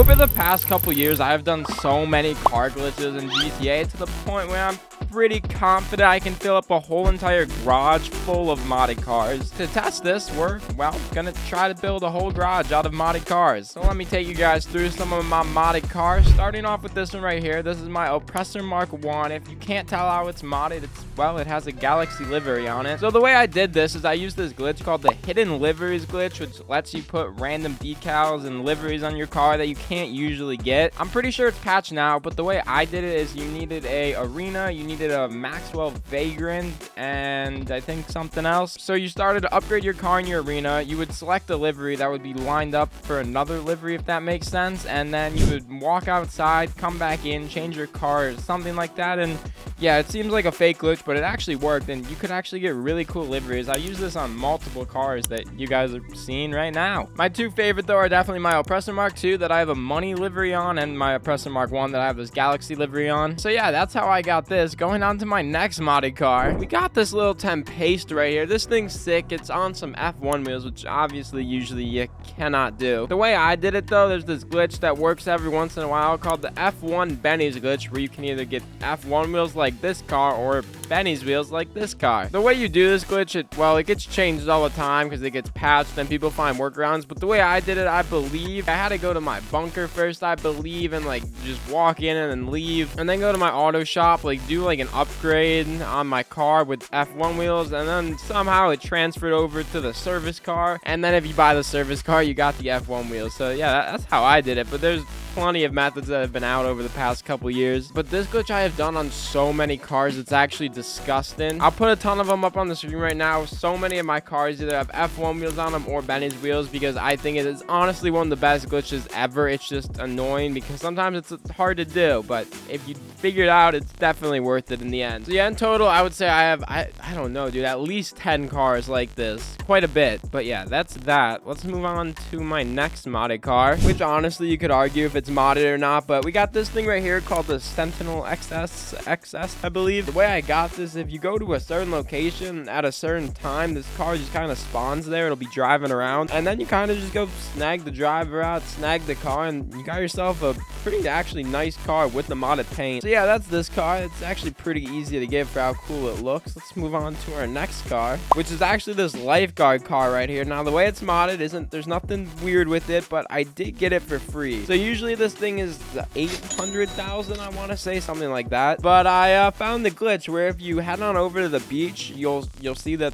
Over the past couple years, I have done so many car glitches in GTA to the point where I'm pretty confident I can fill up a whole entire garage full of modded cars. To test this, we're, well, gonna try to build a whole garage out of modded cars. So let me take you guys through some of my modded cars, starting off with this one right here. This is my Oppressor Mark 1. If you can't tell how it's modded, well, it has a Galaxy livery on it. So the way I did this is I used this glitch called the Hidden Liveries glitch, which lets you put random decals and liveries on your car that you can't usually get. I'm pretty sure it's patched now, but the way I did it is you needed a arena, you needed a Maxwell Vagrant, and I think something else. So you started to upgrade your car in your arena. You would select a livery that would be lined up for another livery, if that makes sense, and then you would walk outside, come back in, change your car or something like that. And yeah, it seems like a fake glitch, but it actually worked, and you could actually get really cool liveries. I use this on multiple cars that you guys are seeing right now. My two favorite though are definitely my Oppressor Mark 2 that I have a money livery on, and my Oppressor Mark 1 that I have this Galaxy livery on. So yeah, that's how I got this. Going on to my next modded car, we got this little temp paste right here. This thing's sick. It's on some F1 wheels, which obviously usually you cannot do. The way I did it though, there's this glitch that works every once in a while called the F1 Benny's glitch, where you can either get F1 wheels like this car or Benny's wheels like this car. The way you do this glitch, it gets changed all the time because it gets patched and people find workarounds, but the way I did it, I believe I had to go to my bunker first, I believe, and like just walk in and then leave, and then go to my auto shop, like do like an upgrade on my car with F1 wheels, and then somehow it transferred over to the service car, and then if you buy the service car, you got the F1 wheels. So yeah, that's how I did it, but there's plenty of methods that have been out over the past couple years, but this glitch I have done on so many cars, it's actually disgusting. I'll put a ton of them up on the screen right now. So many of my cars either have F1 wheels on them or Benny's wheels, because I think it is honestly one of the best glitches ever. It's just annoying because sometimes it's hard to do, but if you figure it out, it's definitely worth it in the end. So yeah, in total, I would say I have, I don't know, dude, at least 10 cars like this. Quite a bit, but yeah, that's that. Let's move on to my next modded car, which honestly you could argue if it's modded or not, but we got this thing right here called the Sentinel XS, I believe. The way I got this, if you go to a certain location at a certain time, this car just kind of spawns there. It'll be driving around, and then you kind of just go snag the driver out, snag the car, and you got yourself a pretty actually nice car with the modded paint. So yeah, that's this car. It's actually pretty easy to get for how cool it looks. Let's move on to our next car, which is actually this Lifeguard car right here. Now the way it's modded there's nothing weird with it, but I did get it for free. So usually this thing is 800,000, I want to say, something like that, but I found the glitch where if you head on over to the beach, you'll see that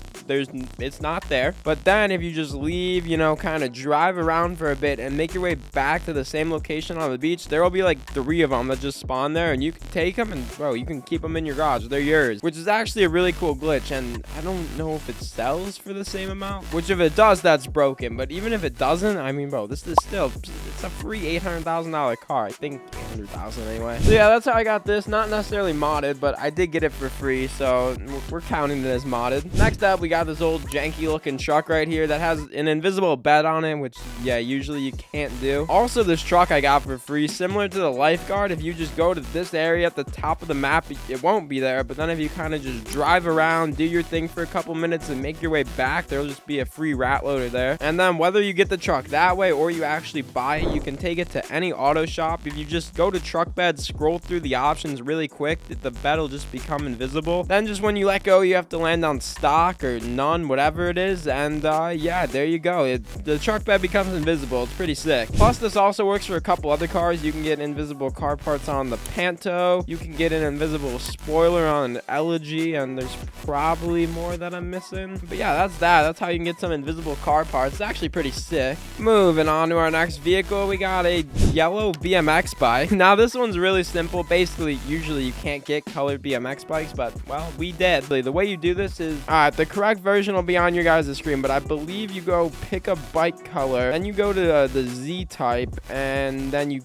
it's not there, but then if you just leave, you know, kind of drive around for a bit and make your way back to the same location on the beach, there will be like 3 of them that just spawn there, and you can take them and, bro, you can keep them in your garage. They're yours, which is actually a really cool glitch, and I don't know if it sells for the same amount, which if it does, that's broken, but even if it doesn't, I mean, bro, this is still, it's a free $800,000 car. I think 800,000 anyway. So yeah, that's how I got this. Not necessarily modded, but I did get it for free, so we're counting it as modded. Next up, we got this old janky looking truck right here that has an invisible bed on it, which yeah, usually you can't do. Also, this truck I got for free, similar to the Lifeguard. If you just go to this area at the top of the map, it won't be there, but then if you kind of just drive around, do your thing for a couple minutes and make your way back, there'll just be a free rat loader there. And then whether you get the truck that way or you actually buy it, you can take it to any auto shop. If you just go to truck bed, scroll through the options really quick, the bed will just become invisible. Then just when you let go, you have to land on stock or none, whatever it is, and yeah, there you go. The truck bed becomes invisible. It's pretty sick. Plus, this also works for a couple other cars. You can get invisible car parts on the Panto. You can get an invisible spoiler on an Elegy, and there's probably more that I'm missing. But yeah, that's that. That's how you can get some invisible car parts. It's actually pretty sick. Moving on to our next vehicle, we got a yellow BMX bike. Now, this one's really simple. Basically, usually you can't get colored BMX bikes, but, well, we did. The way you do this is, the correct version will be on your guys' screen, but I believe you go pick a bike color, then you go to the Z type, and then you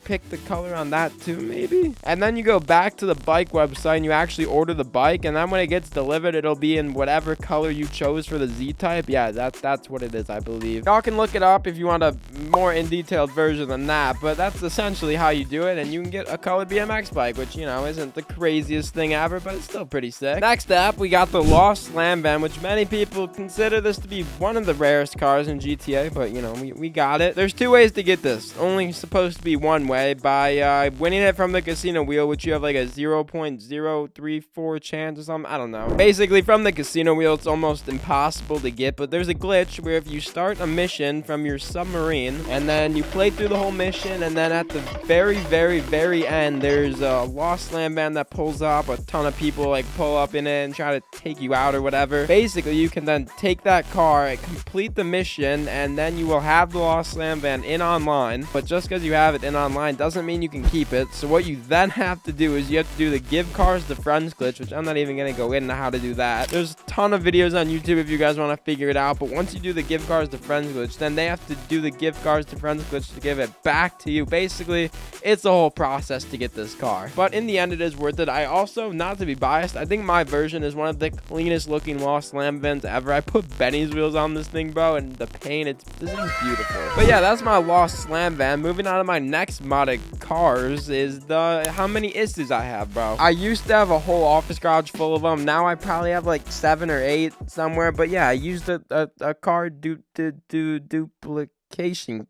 pick the color on that too, maybe. And then you go back to the bike website and you actually order the bike, and then when it gets delivered, it'll be in whatever color you chose for the Z-type. Yeah, that's what it is, I believe. Y'all can look it up if you want a more in detailed version than that, but that's essentially how you do it, and you can get a colored BMX bike, which, you know, isn't the craziest thing ever, but it's still pretty sick. Next up, we got the Lost Slam Van, which many people consider this to be one of the rarest cars in GTA, but, you know, we got it. There's two ways to get this. Only supposed to be one way, by winning it from the casino wheel, which you have like a 0.034 chance or something. I don't know. Basically, from the casino wheel, it's almost impossible to get, but there's a glitch where if you start a mission from your submarine, and then you play through the whole mission, and then at the very, very, very end, there's a Lost Slam Van that pulls up. A ton of people like pull up in it and try to take you out or whatever. Basically, you can then take that car, complete the mission, and then you will have the Lost Slam Van in online. But just because you have it in online doesn't mean you can keep it. So what you then have to do is you have to do the give cars to friends glitch, which I'm not even going to go into how to do that. There's a ton of videos on YouTube if you guys want to figure it out. But once you do the give cars to friends glitch, then they have to do the give cars to friends glitch to give it back to you. Basically, it's a whole process to get this car. But in the end, it is worth it. I also, not to be biased, I think my version is one of the cleanest looking Lost Slam Vans ever. I put Benny's wheels on this thing, bro, and the paint, this is beautiful. But yeah, that's my Lost Slam Van. Moving on to my next modded cars is how many issues I have, bro. I used to have a whole office garage full of them. Now I probably have like 7 or 8 somewhere. But yeah, I used a car duplication.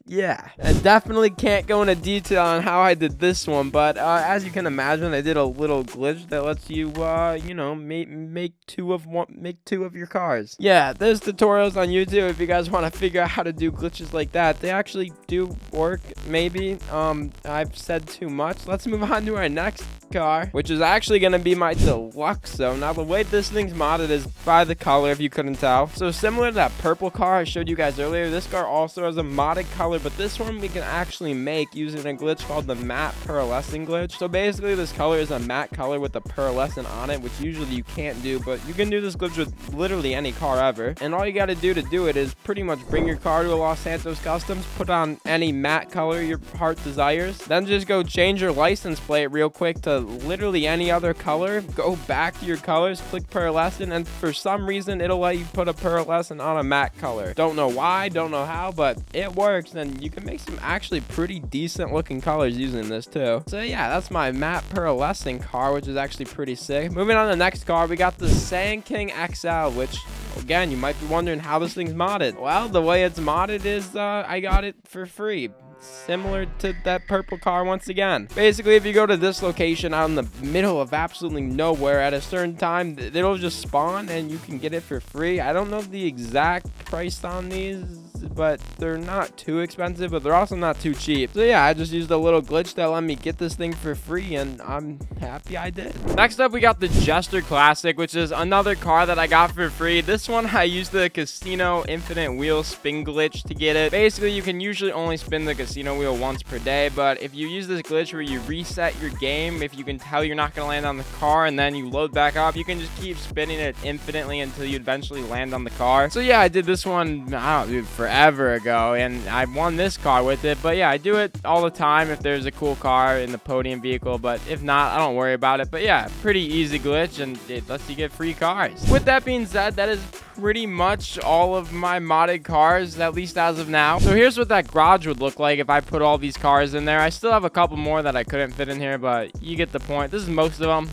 Yeah, I definitely can't go into detail on how I did this one, but as you can imagine, I did a little glitch that lets you you know, make two of your cars. Yeah, there's tutorials on YouTube if you guys want to figure out how to do glitches like that. They actually do work, maybe. I've said too much. Let's move on to our next car, which is actually going to be my deluxe zone. Now, the way this thing's modded is by the color, if you couldn't tell. So similar to that purple car I showed you guys earlier, this car also has a modded color, but this one we can actually make using a glitch called the matte pearlescent glitch. So basically, this color is a matte color with a pearlescent on it, which usually you can't do, but you can do this glitch with literally any car ever. And all you got to do it is pretty much bring your car to a Los Santos Customs, put on any matte color your heart desires, then just go change your license plate real quick to literally any other color, go back to your colors, click pearlescent, and for some reason it'll let you put a pearlescent on a matte color. Don't know why, don't know how, but it works, and you can make some actually pretty decent looking colors using this too. So yeah, that's my matte pearlescent car, which is actually pretty sick. Moving on to the next car, we got the Sentinel XS, which again, you might be wondering how this thing's modded. Well, the way it's modded is I got it for free. Similar to that purple car once again. Basically, if you go to this location out in the middle of absolutely nowhere at a certain time, it'll just spawn and you can get it for free. I don't know the exact price on these, but they're not too expensive, but they're also not too cheap. So yeah, I just used a little glitch that let me get this thing for free, and I'm happy I did. Next up, we got the Jester Classic, which is another car that I got for free. This one, I used the casino infinite wheel spin glitch to get it. Basically, you can usually only spin the casino wheel once per day, but if you use this glitch where you reset your game, if you can tell you're not going to land on the car and then you load back up, you can just keep spinning it infinitely until you eventually land on the car. So yeah, I did this one, I don't know, dude, forever ago, and I won this car with it. But yeah, I do it all the time if there's a cool car in the podium vehicle, but if not, I don't worry about it. But yeah, pretty easy glitch, and it lets you get free cars. With that being said, that is pretty much all of my modded cars, at least as of now. So here's what that garage would look like if I put all these cars in there. I still have a couple more that I couldn't fit in here, but you get the point. This is most of them.